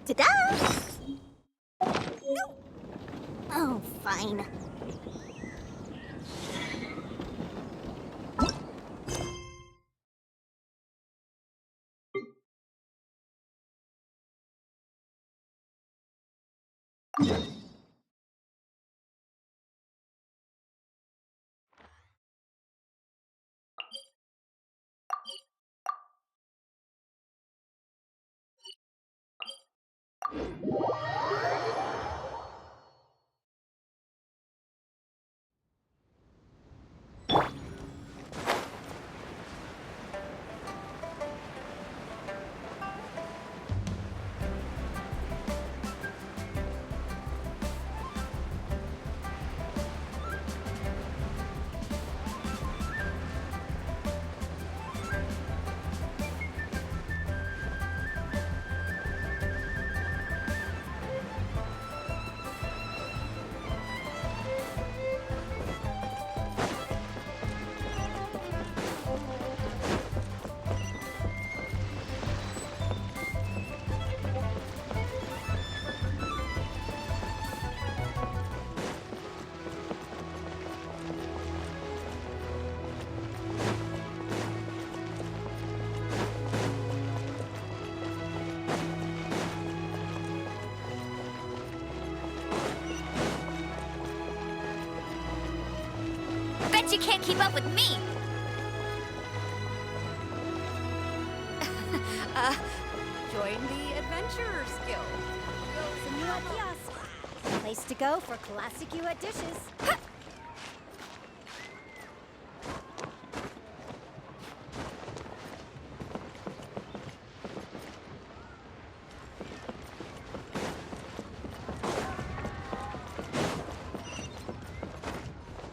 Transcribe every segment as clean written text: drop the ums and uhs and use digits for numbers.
Ta-da! Oh, fine. Bet you can't keep up with me! Join the Adventurers Guild. Place to go for classic U dishes.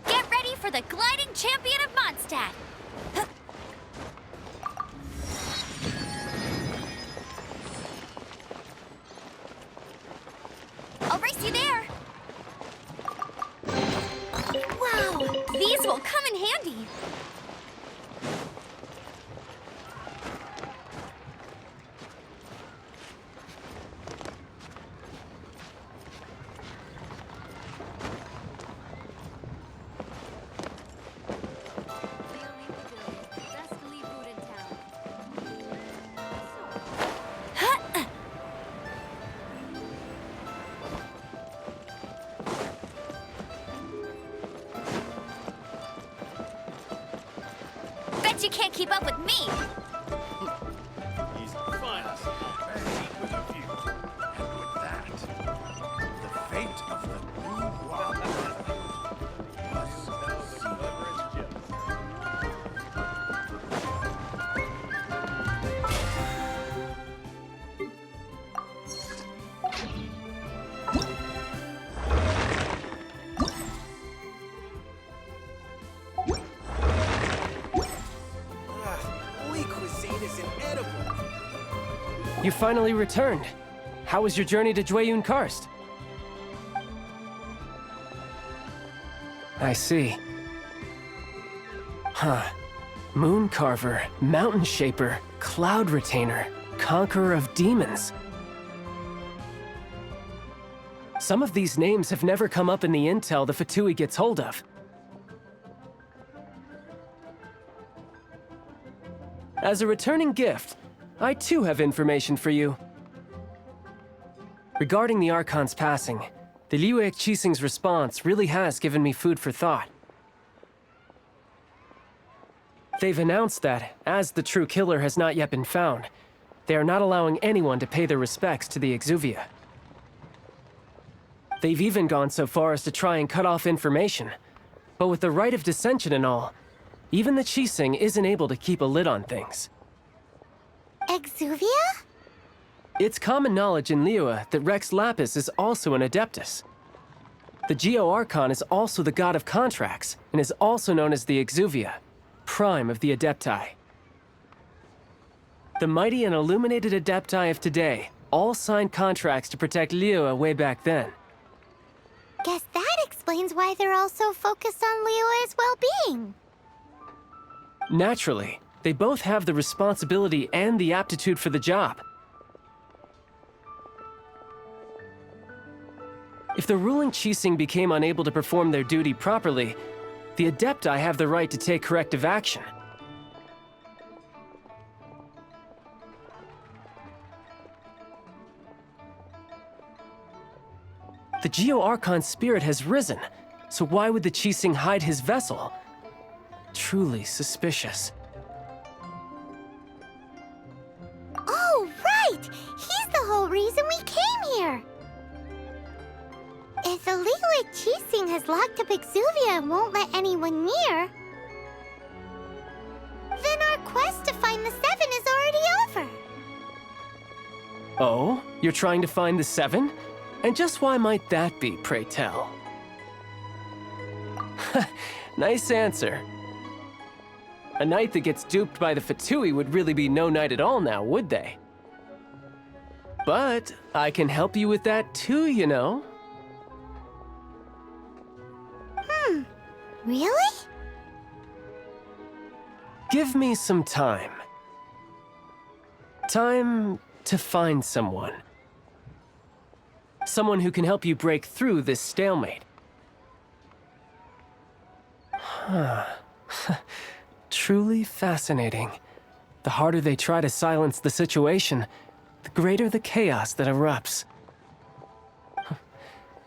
Get ready for the gliding champion of Mondstadt! I'll race you there! Wow! These will come in handy! Bet you can't keep up with me! He's finest. With a view. And with that, the fate of the new world must see. You finally returned. How was your journey to Jueyun Karst? I see. Huh. Moon Carver, Mountain Shaper, Cloud Retainer, Conqueror of Demons. Some of these names have never come up in the intel the Fatui gets hold of. As a returning gift, I too have information for you. Regarding the Archon's passing, the Liu Qixing's response really has given me food for thought. They've announced that, as the true killer has not yet been found, they are not allowing anyone to pay their respects to the Exuvia. They've even gone so far as to try and cut off information. But with the right of dissension and all, even the Qixing isn't able to keep a lid on things. Exuvia? It's common knowledge in Liyue that Rex Lapis is also an Adeptus. The Geo-Archon is also the god of contracts, and is also known as the Exuvia, prime of the Adepti. The mighty and illuminated Adepti of today all signed contracts to protect Liyue way back then. Guess that explains why they're all so focused on Liyue's well-being. Naturally, they both have the responsibility and the aptitude for the job. If the ruling Qixing became unable to perform their duty properly, the Adepti have the right to take corrective action. The Geo-Archon's spirit has risen, so why would the Qixing hide his vessel? Truly suspicious. Oh, right! He's the whole reason we came here! If the Liyue Qixing has locked up Exuvia and won't let anyone near, then our quest to find the Seven is already over. Oh? You're trying to find the Seven? And just why might that be, pray tell? Nice answer. A knight that gets duped by the Fatui would really be no knight at all now, would they? But I can help you with that too, you know. Really? Give me some time. Time to find someone. Someone who can help you break through this stalemate. Truly fascinating. The harder they try to silence the situation, the greater the chaos that erupts.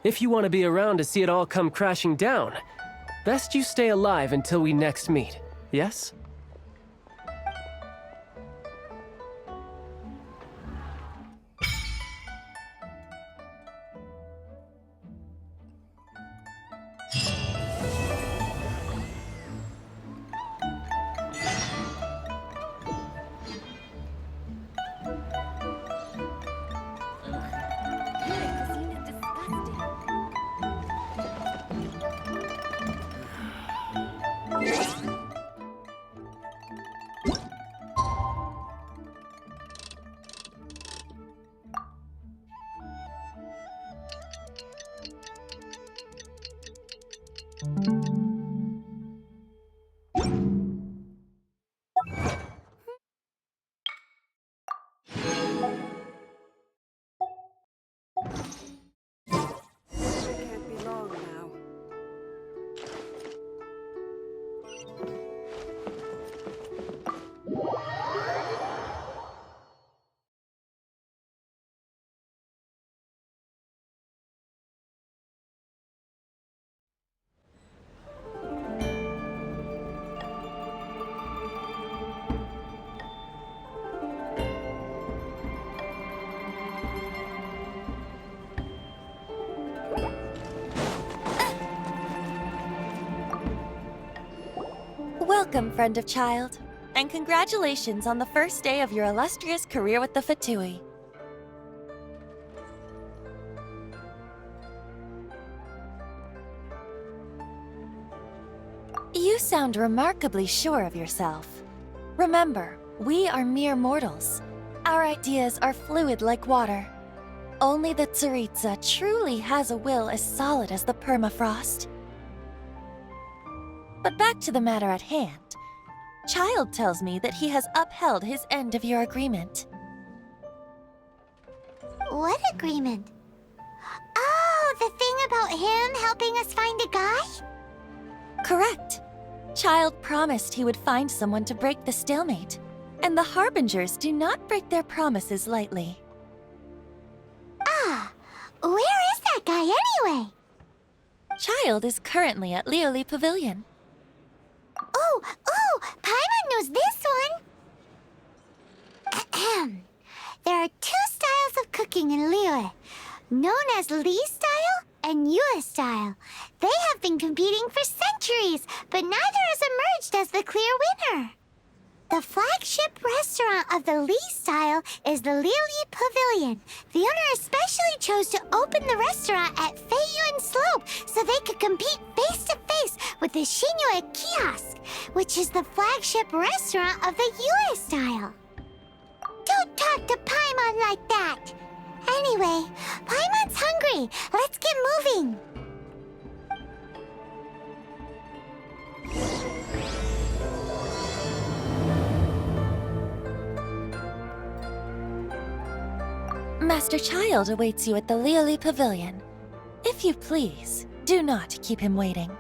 If you want to be around to see it all come crashing down, best you stay alive until we next meet, yes? Cuisine is disgusting. Can't be long now. Welcome, friend of Child, and congratulations on the first day of your illustrious career with the Fatui. You sound remarkably sure of yourself. Remember, we are mere mortals. Our ideas are fluid like water. Only the Tsaritsa truly has a will as solid as the permafrost. But back to the matter at hand. Child tells me that he has upheld his end of your agreement. What agreement? Oh, the thing about him helping us find a guy? Correct. Child promised he would find someone to break the stalemate, and the Harbingers do not break their promises lightly. Ah, where is that guy anyway? Child is currently at Lioli Pavilion. Oh, Paimon knows this one. Ahem. There are two styles of cooking in Liyue, known as Li style and Yue style. They have been competing for centuries, but neither has emerged as the clear winner. The flagship restaurant of the Li style is the Lioli Pavilion. The owner especially chose to open the restaurant at Feiyuan Slope so they could compete face to face with the Shinyue Kiosk, which is the flagship restaurant of the Yue style. Don't talk to Paimon like that. Anyway, Paimon's hungry. Let's get moving. Master Child awaits you at the Lioli Pavilion. If you please, do not keep him waiting.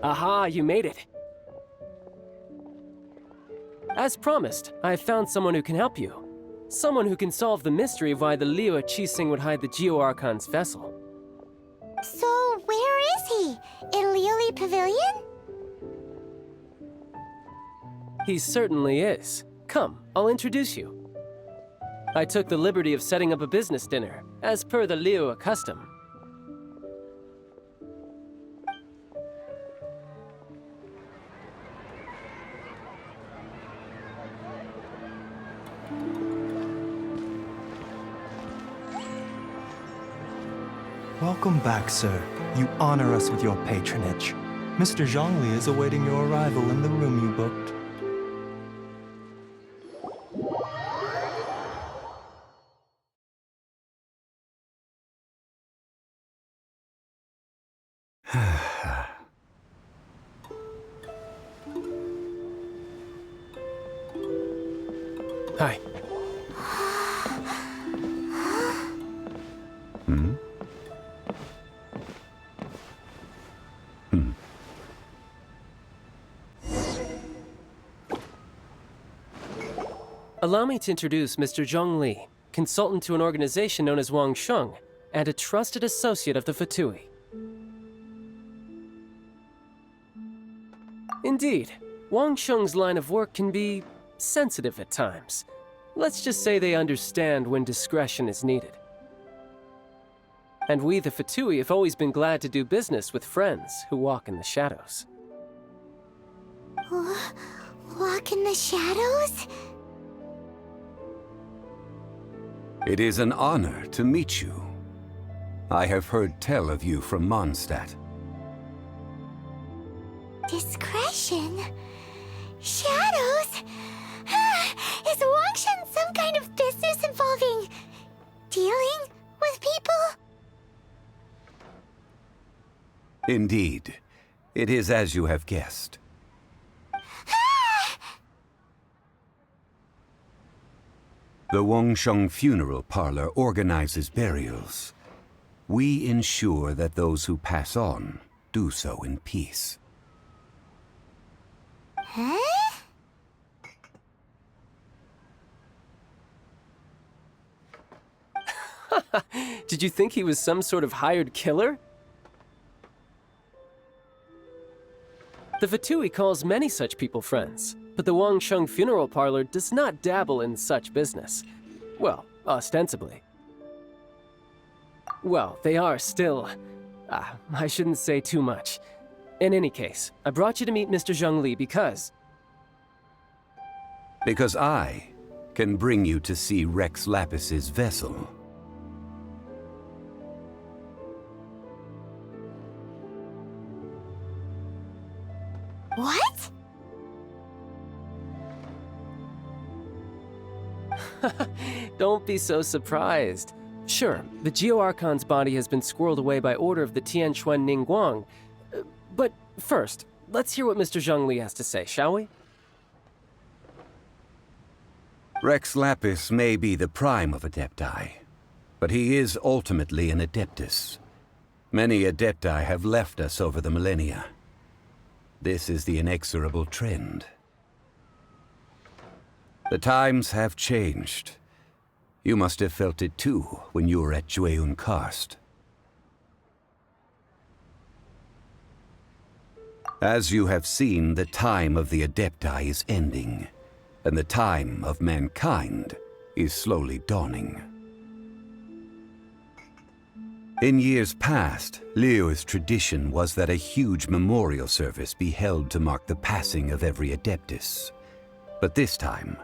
Aha, you made it. As promised, I have found someone who can help you. Someone who can solve the mystery of why the Liyue Qixing would hide the Geo-Archon's vessel. So, where is he? In Liyue Pavilion? He certainly is. Come, I'll introduce you. I took the liberty of setting up a business dinner, as per the Liyue custom. Welcome back, sir. You honor us with your patronage. Mr. Zhongli is awaiting your arrival in the room you booked. Hi. Allow me to introduce Mr. Zhong Li, consultant to an organization known as Wang Sheng, and a trusted associate of the Fatui. Indeed, Wang Sheng's line of work can be sensitive at times. Let's just say they understand when discretion is needed. And we, the Fatui, have always been glad to do business with friends who walk in the shadows. Walk in the shadows? It is an honor to meet you. I have heard tell of you from Mondstadt. Discretion? Shadows? Is Wangshan some kind of business involving dealing with people? Indeed, it is as you have guessed. The Wangsheng Funeral Parlor organizes burials. We ensure that those who pass on do so in peace. Huh? Did you think he was some sort of hired killer? The Fatui calls many such people friends, but the Wangsheng Funeral Parlor does not dabble in such business. Well, ostensibly. Well, they are still... I shouldn't say too much. In any case, I brought you to meet Mr. Zhong Li because... Because I can bring you to see Rex Lapis's vessel. What? Don't be so surprised. Sure, the Geo-Archon's body has been squirreled away by order of the Tianquan Ningguang. But first, let's hear what Mr. Zhongli has to say, shall we? Rex Lapis may be the prime of Adepti, but he is ultimately an Adeptus. Many Adepti have left us over the millennia. This is the inexorable trend. The times have changed. You must have felt it too when you were at Jueyun Karst. As you have seen, the time of the Adepti is ending, and the time of mankind is slowly dawning. In years past, Liyue's tradition was that a huge memorial service be held to mark the passing of every Adeptus. But this time,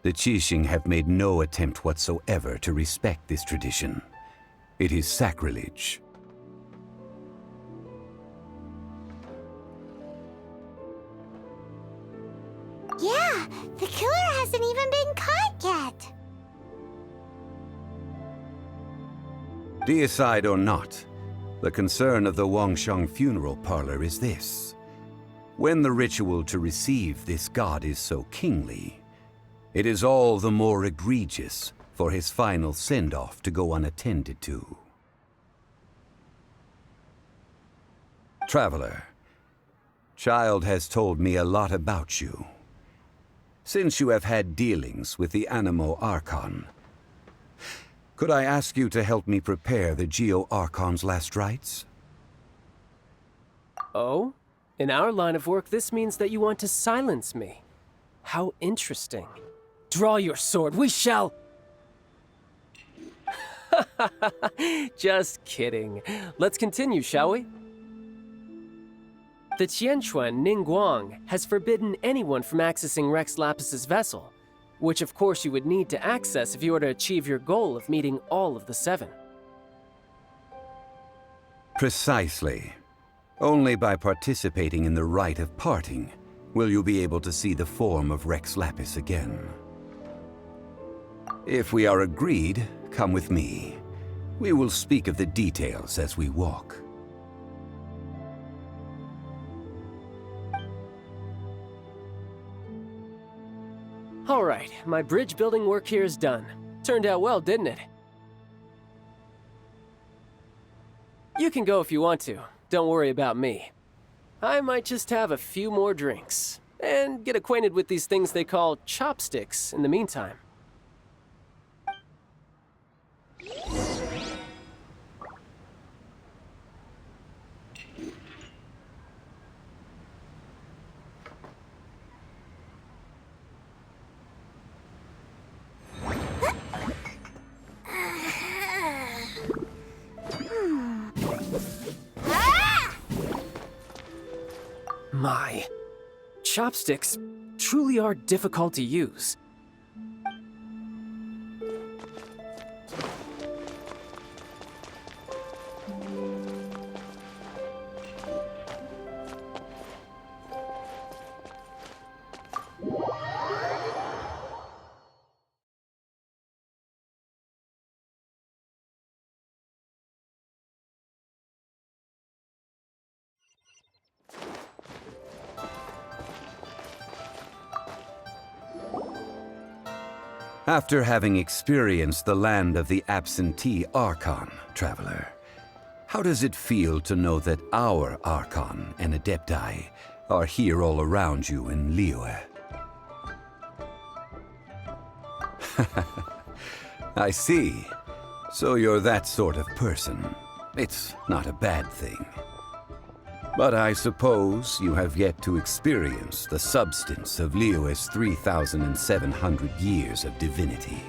the Qixing have made no attempt whatsoever to respect this tradition. It is sacrilege. Yeah, the killer hasn't even been caught yet. Deicide or not, the concern of the Wangsheng funeral parlor is this. When the ritual to receive this god is so kingly, it is all the more egregious for his final send-off to go unattended to. Traveler, Child has told me a lot about you. Since you have had dealings with the Animo Archon, could I ask you to help me prepare the Geo-Archon's last rites? Oh? In our line of work, this means that you want to silence me. How interesting. Draw your sword, we shall... Just kidding. Let's continue, shall we? The Tianquan Ningguang has forbidden anyone from accessing Rex Lapis's vessel, which of course you would need to access if you were to achieve your goal of meeting all of the 7. Precisely. Only by participating in the rite of parting will you be able to see the form of Rex Lapis again. If we are agreed, come with me. We will speak of the details as we walk. All right, my bridge building work here is done. Turned out well, didn't it? You can go if you want to. Don't worry about me. I might just have a few more drinks, and get acquainted with these things they call chopsticks in the meantime. My chopsticks truly are difficult to use. After having experienced the land of the absentee Archon, Traveler, how does it feel to know that our Archon and Adepti are here all around you in Liyue? I see. So you're that sort of person. It's not a bad thing. But I suppose you have yet to experience the substance of Liyue's 3,700 years of divinity.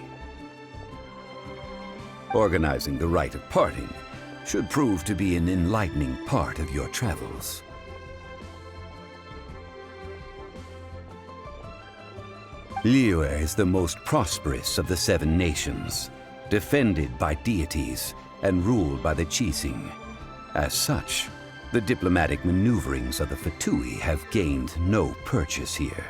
Organizing the rite of parting should prove to be an enlightening part of your travels. Liyue is the most prosperous of the 7 nations, defended by deities and ruled by the Qixing. As such, the diplomatic maneuverings of the Fatui have gained no purchase here.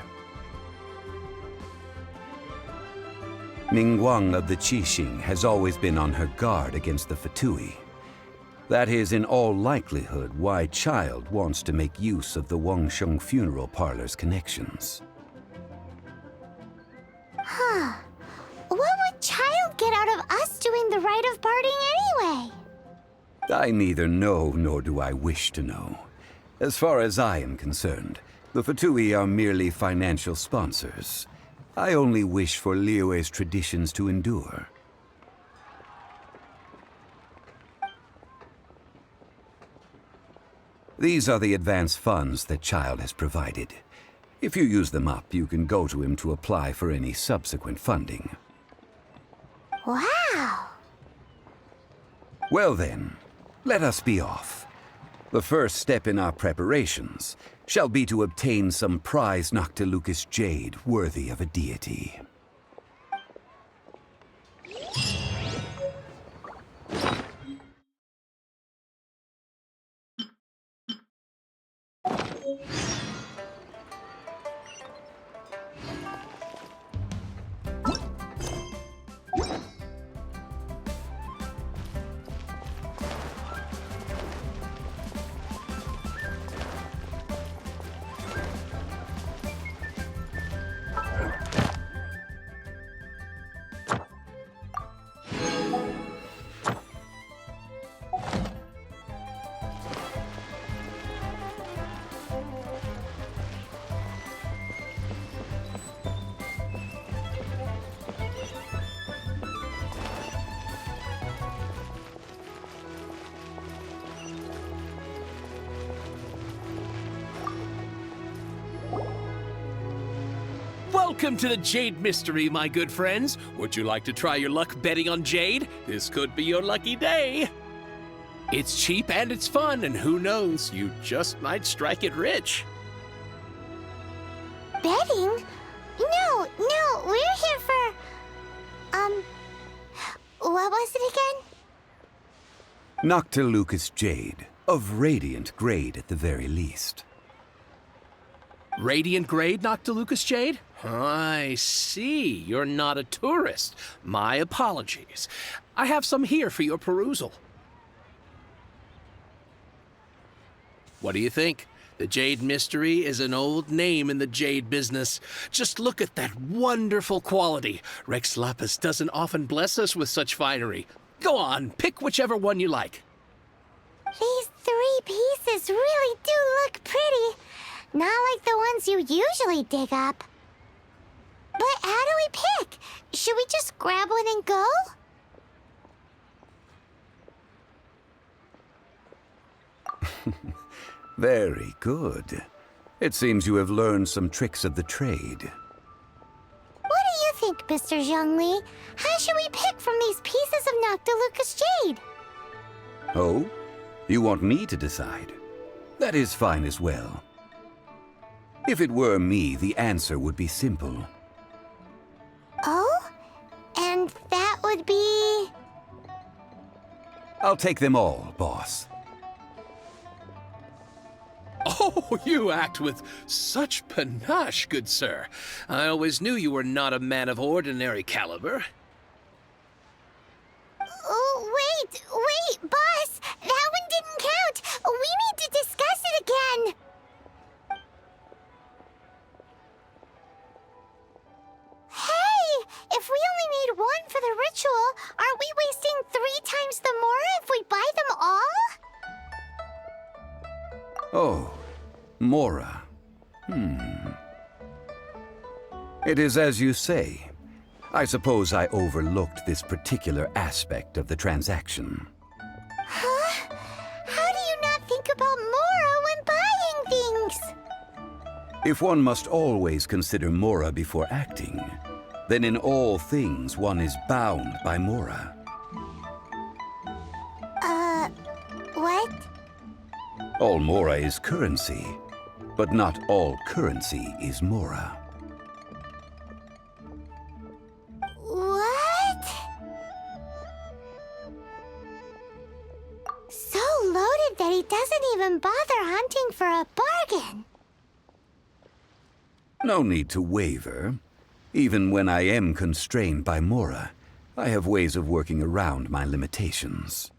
Ningguang of the Qixing has always been on her guard against the Fatui. That is in all likelihood why Child wants to make use of the Wangsheng funeral parlor's connections. Huh. What would Child get out of us doing the rite of parting anyway? I neither know nor do I wish to know. As far as I am concerned, the Fatui are merely financial sponsors. I only wish for Liyue's traditions to endure. These are the advance funds that Child has provided. If you use them up, you can go to him to apply for any subsequent funding. Wow. Well then, let us be off. The first step in our preparations shall be to obtain some prized Noctilucous jade worthy of a deity. Welcome to the Jade Mystery, my good friends. Would you like to try your luck betting on Jade? This could be your lucky day. It's cheap and it's fun, and who knows, you just might strike it rich. Betting? No, we're here for... What was it again? Noctilucous jade, of radiant grade at the very least. Radiant grade, Noctilucous jade? I see. You're not a tourist. My apologies. I have some here for your perusal. What do you think? The Jade Mystery is an old name in the jade business. Just look at that wonderful quality. Rex Lapis doesn't often bless us with such finery. Go on, pick whichever one you like. These 3 pieces really do look pretty. Not like the ones you usually dig up. But how do we pick? Should we just grab one and go? Very good. It seems you have learned some tricks of the trade. What do you think, Mr. Zhongli? How should we pick from these pieces of Noctilucous jade? Oh? You want me to decide? That is fine as well. If it were me, the answer would be simple. Oh? And that would be... I'll take them all, boss. Oh, you act with such panache, good sir. I always knew you were not a man of ordinary caliber. Oh, wait, boss! That one didn't count! We need to discuss it again! Hey! If we only need one for the ritual, aren't we wasting 3 times the more if we buy them all? Oh, Mora. It is as you say. I suppose I overlooked this particular aspect of the transaction. Huh? How do you not think about Mora when buying things? If one must always consider Mora before acting, then in all things one is bound by Mora. What? All Mora is currency, but not all currency is Mora. What? So loaded that he doesn't even bother hunting for a bargain. No need to waver. Even when I am constrained by Mora, I have ways of working around my limitations.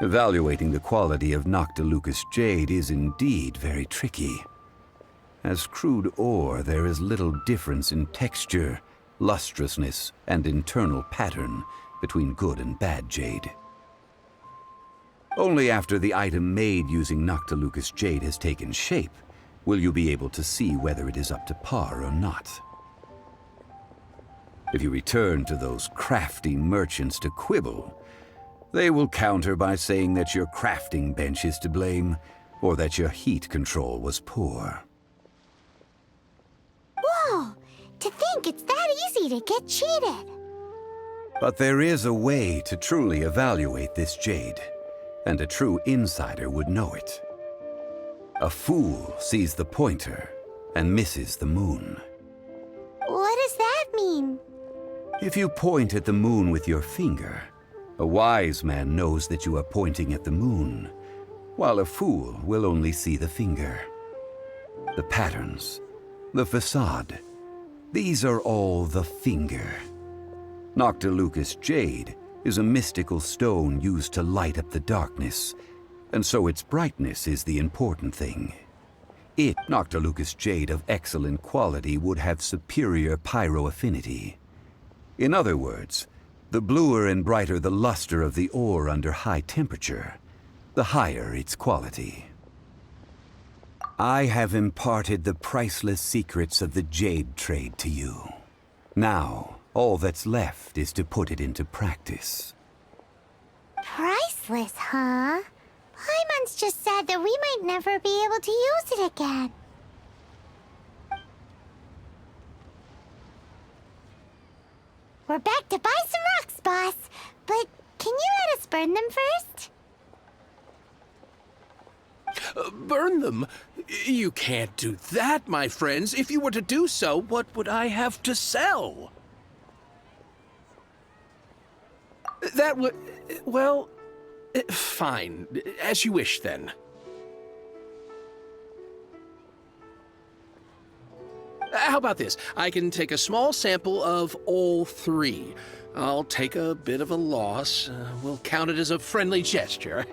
Evaluating the quality of Noctilucous jade is indeed very tricky. As crude ore, there is little difference in texture, lustrousness, and internal pattern between good and bad jade. Only after the item made using Noctilucous jade has taken shape will you be able to see whether it is up to par or not. If you return to those crafty merchants to quibble, they will counter by saying that your crafting bench is to blame, or that your heat control was poor. Whoa! To think it's that easy to get cheated. But there is a way to truly evaluate this jade, and a true insider would know it. A fool sees the pointer and misses the moon. What does that mean? If you point at the moon with your finger, a wise man knows that you are pointing at the moon, while a fool will only see the finger. The patterns, the facade, these are all the finger. Noctilucous jade is a mystical stone used to light up the darkness, and so its brightness is the important thing. Noctilucous jade of excellent quality, would have superior pyro affinity. In other words, the bluer and brighter the luster of the ore under high temperature, the higher its quality. I have imparted the priceless secrets of the jade trade to you. Now, all that's left is to put it into practice. Priceless, huh? Paimon's just said that we might never be able to use it again. We're back to buy some rocks, boss. But can you let us burn them first? Burn them? You can't do that, my friends. If you were to do so, what would I have to sell? That would... well... fine. As you wish, then. How about this? I can take a small sample of all three. I'll take a bit of a loss. We'll count it as a friendly gesture.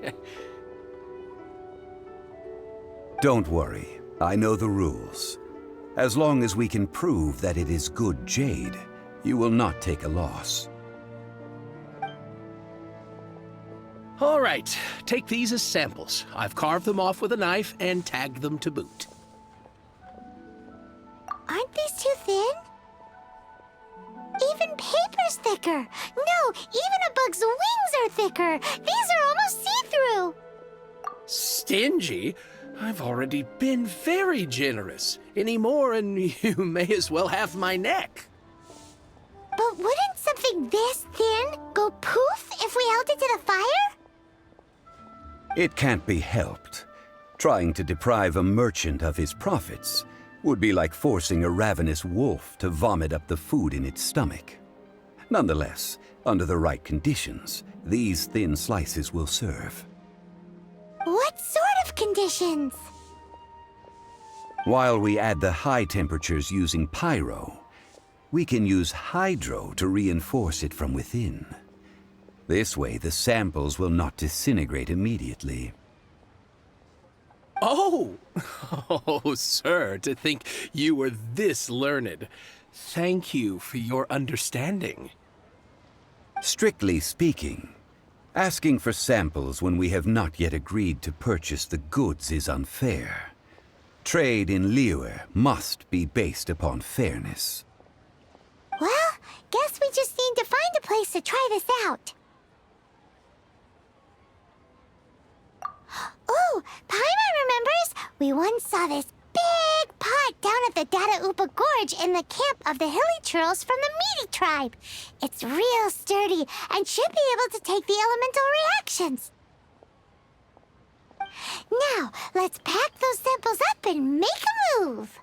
Don't worry. I know the rules. As long as we can prove that it is good jade, you will not take a loss. All right. Take these as samples. I've carved them off with a knife and tagged them to boot. Aren't these too thin? Even paper's thicker. No, even a bug's wings are thicker. These are almost see-through. Stingy? I've already been very generous. Any more and you may as well have my neck. But wouldn't something this thin go poof if we held it to the fire? It can't be helped. Trying to deprive a merchant of his profits would be like forcing a ravenous wolf to vomit up the food in its stomach. Nonetheless, under the right conditions, these thin slices will serve. What sort of conditions? While we add the high temperatures using pyro, we can use hydro to reinforce it from within. This way, the samples will not disintegrate immediately. Oh! Oh, sir, to think you were this learned. Thank you for your understanding. Strictly speaking, asking for samples when we have not yet agreed to purchase the goods is unfair. Trade in Liyue must be based upon fairness. Well, guess we just need to find a place to try this out. Oh, Paimon remembers! We once saw this big pot down at the Data Upa Gorge in the camp of the Hilly Churls from the Meaty tribe. It's real sturdy and should be able to take the elemental reactions. Now, let's pack those samples up and make a move.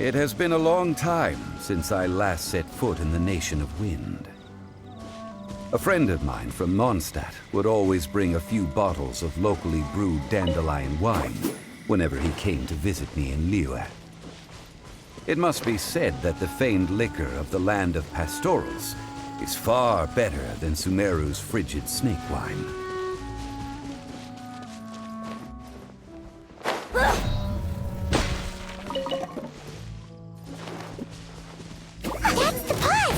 It has been a long time since I last set foot in the Nation of Wind. A friend of mine from Mondstadt would always bring a few bottles of locally brewed dandelion wine whenever he came to visit me in Liyue. It must be said that the famed liquor of the land of pastorals is far better than Sumeru's frigid snake wine. That's the pot!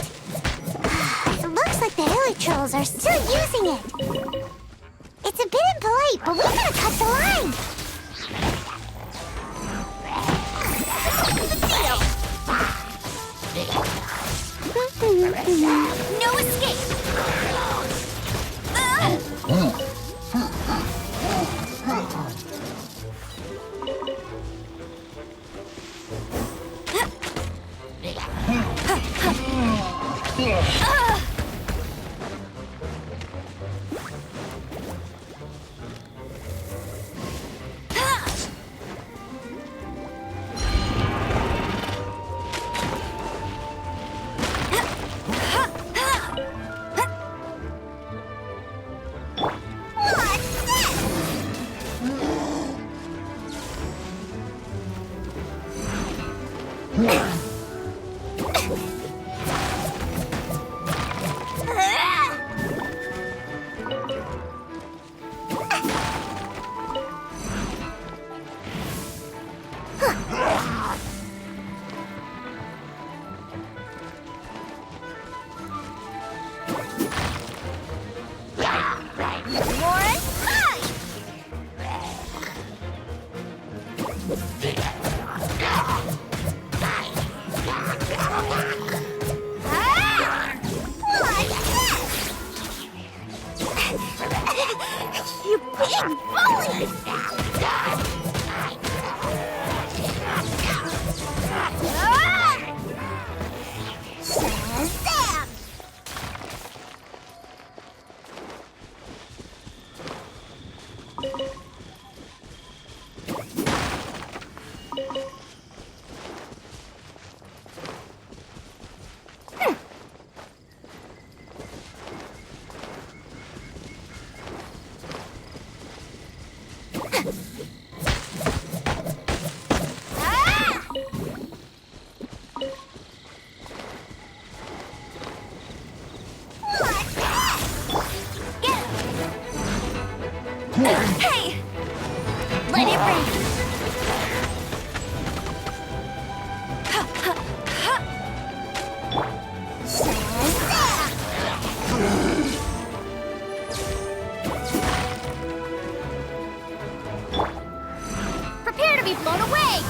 It looks like the hilly trolls are still using it. It's a bit impolite, but we gotta cut the line. No escape! You big bully! Shazam! Hey! Let it rain! Prepare to be blown away!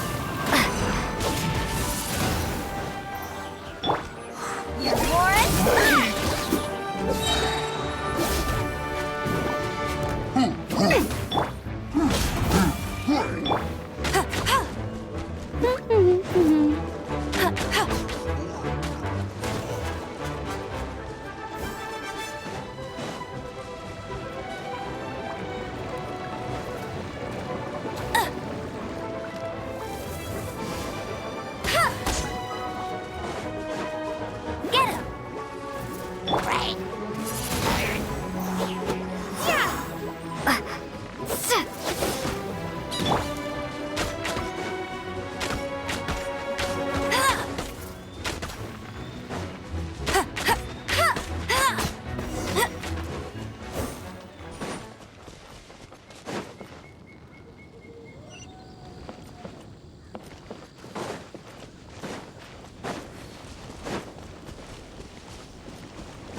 Get him! Right.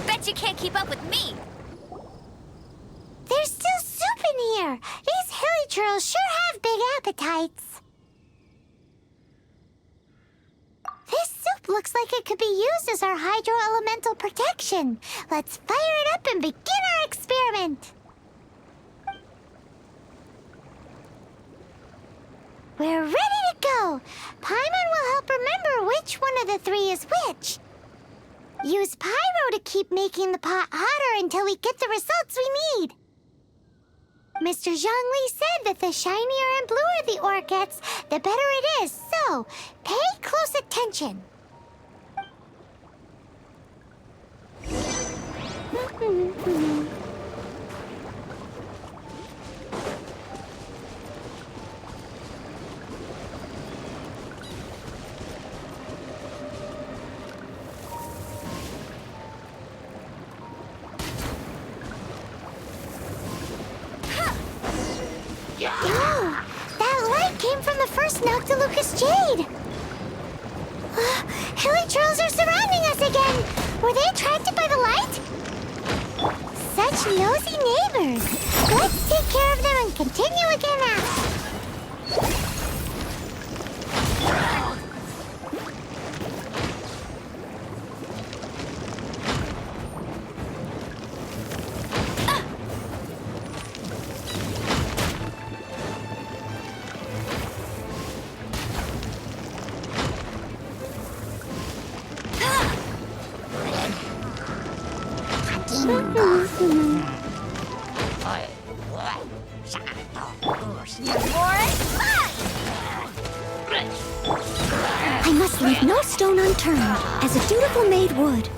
Bet you can't keep up with me! There's still soup in here! These hilly trolls sure have big appetites! This soup looks like it could be used as our hydro-elemental protection. Let's fire it up and begin our experiment! We're ready to go! Paimon will help remember which one of the three is which. Use pyro to keep making the pot hotter until we get the results we need. Mr. Zhongli said that the shinier and bluer the ore gets, the better it is, so So, pay close attention. Oh, that light came from the first Noctilucous Jade. Hilichurls are surrounding us again. Were they attracted by the light? Such nosy neighbors. Let's take care of them and continue again after. I must leave no stone unturned, as a dutiful maid would.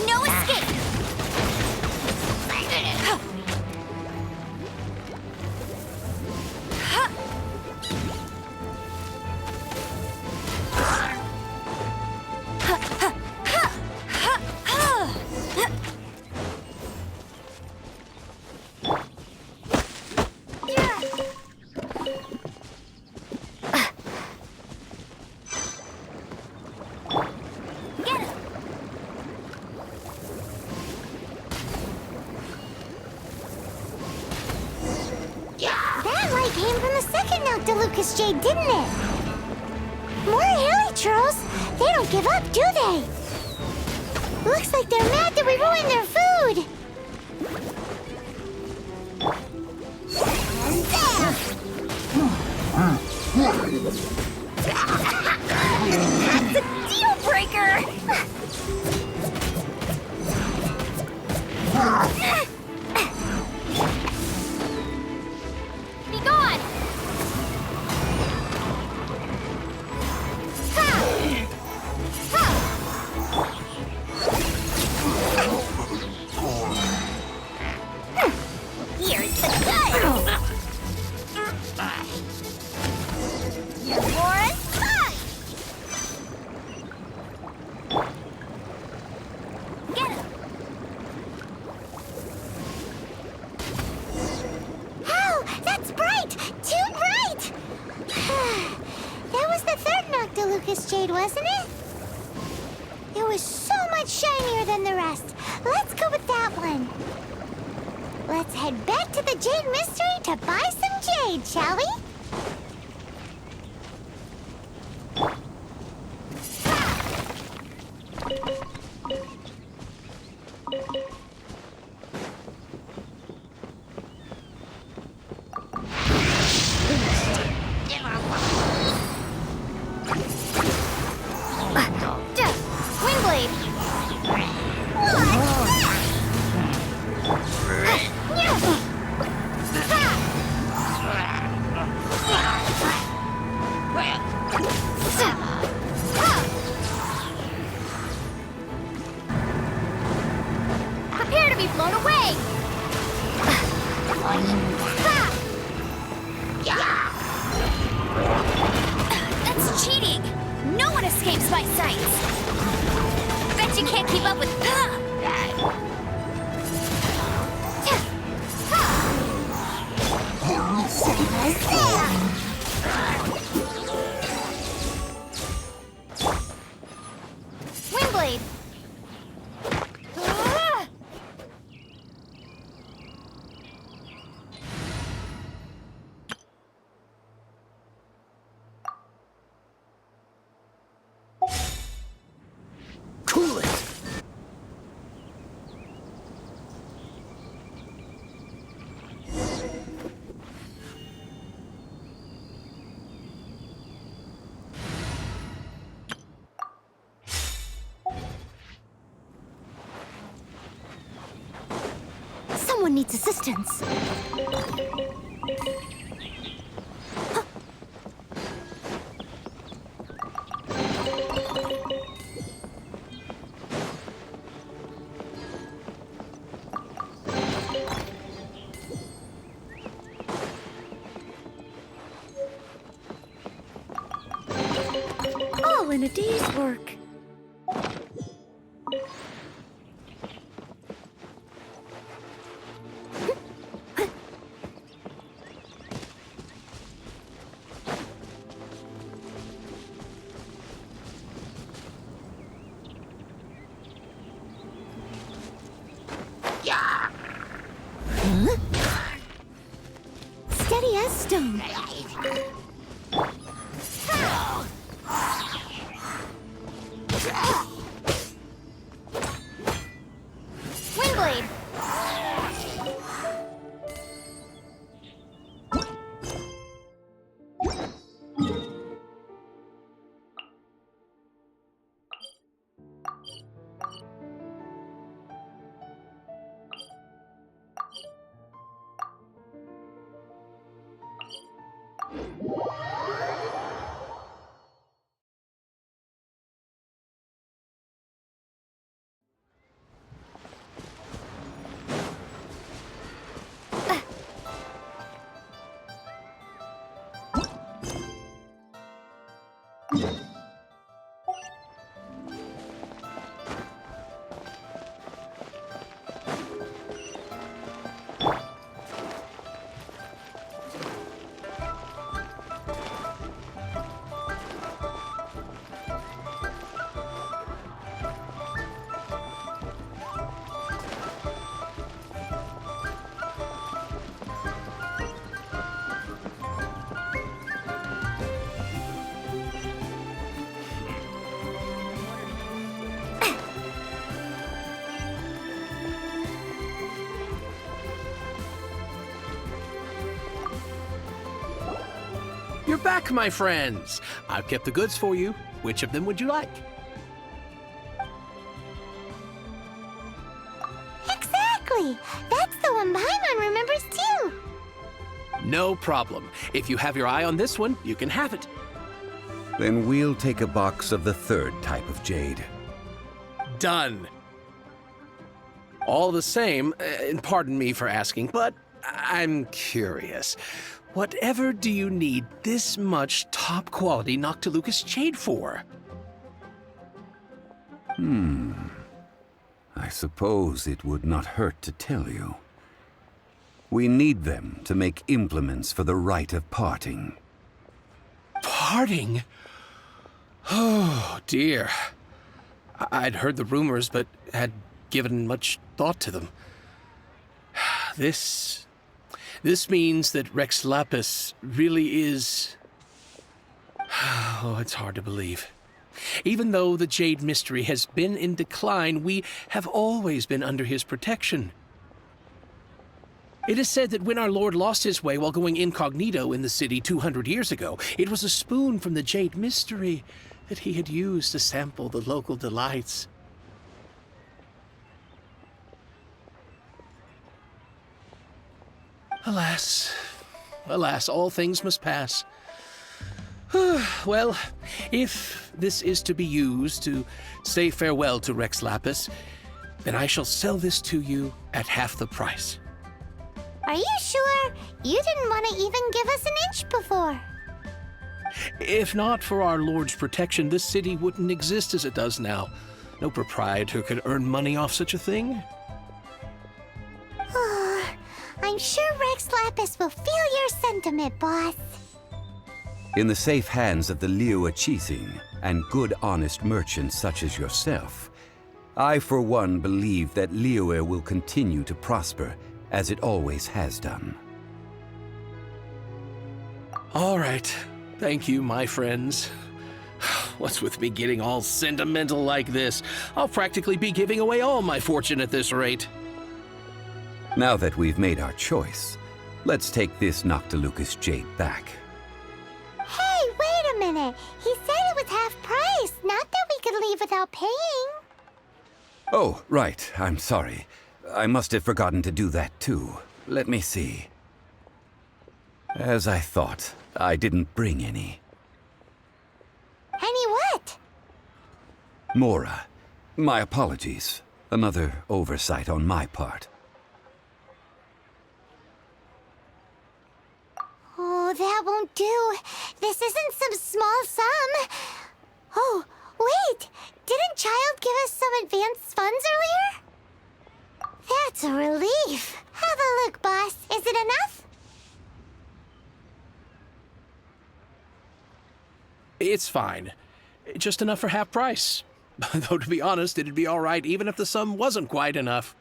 No escape! That light came from the second Noctilucous Jade, didn't it? More Hilichurls. They don't give up, do they? Looks like they're mad that we ruined their food. That's a deal breaker! Be gone! Here's the gun! You're more fun! Get him! Oh, that's bright! Too bright! That was the third Noctilucous Jade, wasn't it? It was so much shinier than the rest. Let's go with that one. Let's head back to the Jade Mystery to buy some jade, shall we? Wingblade! Prepare to be blown away! That's cheating! No one escapes my sights! Bet you can't keep up with... Wingblade! Someone needs assistance. All in a day's work. Steady as stone. Windblade! You're back, my friends. I've kept the goods for you. Which of them would you like? Exactly! That's the one Paimon remembers too! No problem. If you have your eye on this one, you can have it. Then we'll take a box of the third type of jade. Done. All the same, and pardon me for asking, but I'm curious. Whatever do you need this much top-quality Noctilucous jade for? I suppose it would not hurt to tell you. We need them to make implements for the rite of parting. Parting? Oh, dear. I'd heard the rumors, but had given much thought to them. This means that Rex Lapis really is... Oh, it's hard to believe. Even though the Jade Mystery has been in decline, we have always been under his protection. It is said that when our Lord lost his way while going incognito in the city 200 years ago, it was a spoon from the Jade Mystery that he had used to sample the local delights. Alas, alas, all things must pass. Well, if this is to be used to say farewell to Rex Lapis, then I shall sell this to you at half the price. Are you sure? You didn't want to even give us an inch before. If not for our Lord's protection, this city wouldn't exist as it does now. No proprietor could earn money off such a thing. I'm sure Rex Lapis will feel your sentiment, boss. In the safe hands of the Liyue Chising and good honest merchants such as yourself, I for one believe that Liyue will continue to prosper as it always has done. All right. Thank you, my friends. What's with me getting all sentimental like this? I'll practically be giving away all my fortune at this rate. Now that we've made our choice, let's take this Noctilucous jade back. Hey, wait a minute. He said it was half price, not that we could leave without paying. Oh, right. I'm sorry. I must have forgotten to do that too. Let me see. As I thought, I didn't bring any. Any what? Mora, my apologies. Another oversight on my part. Oh, that won't do. This isn't some small sum. Oh, wait! Didn't Child give us some advanced funds earlier? That's a relief. Have a look, boss. Is it enough? It's fine. Just enough for half price. Though, to be honest, it'd be all right even if the sum wasn't quite enough.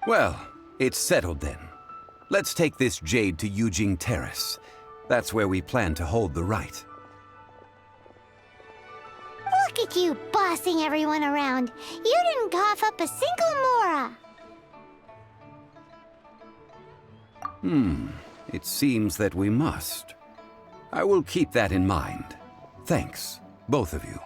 Well, it's settled then. Let's take this jade to Yujing Terrace. That's where we plan to hold the rite. Look at you bossing everyone around. You didn't cough up a single Mora. It seems that we must. I will keep that in mind. Thanks, both of you.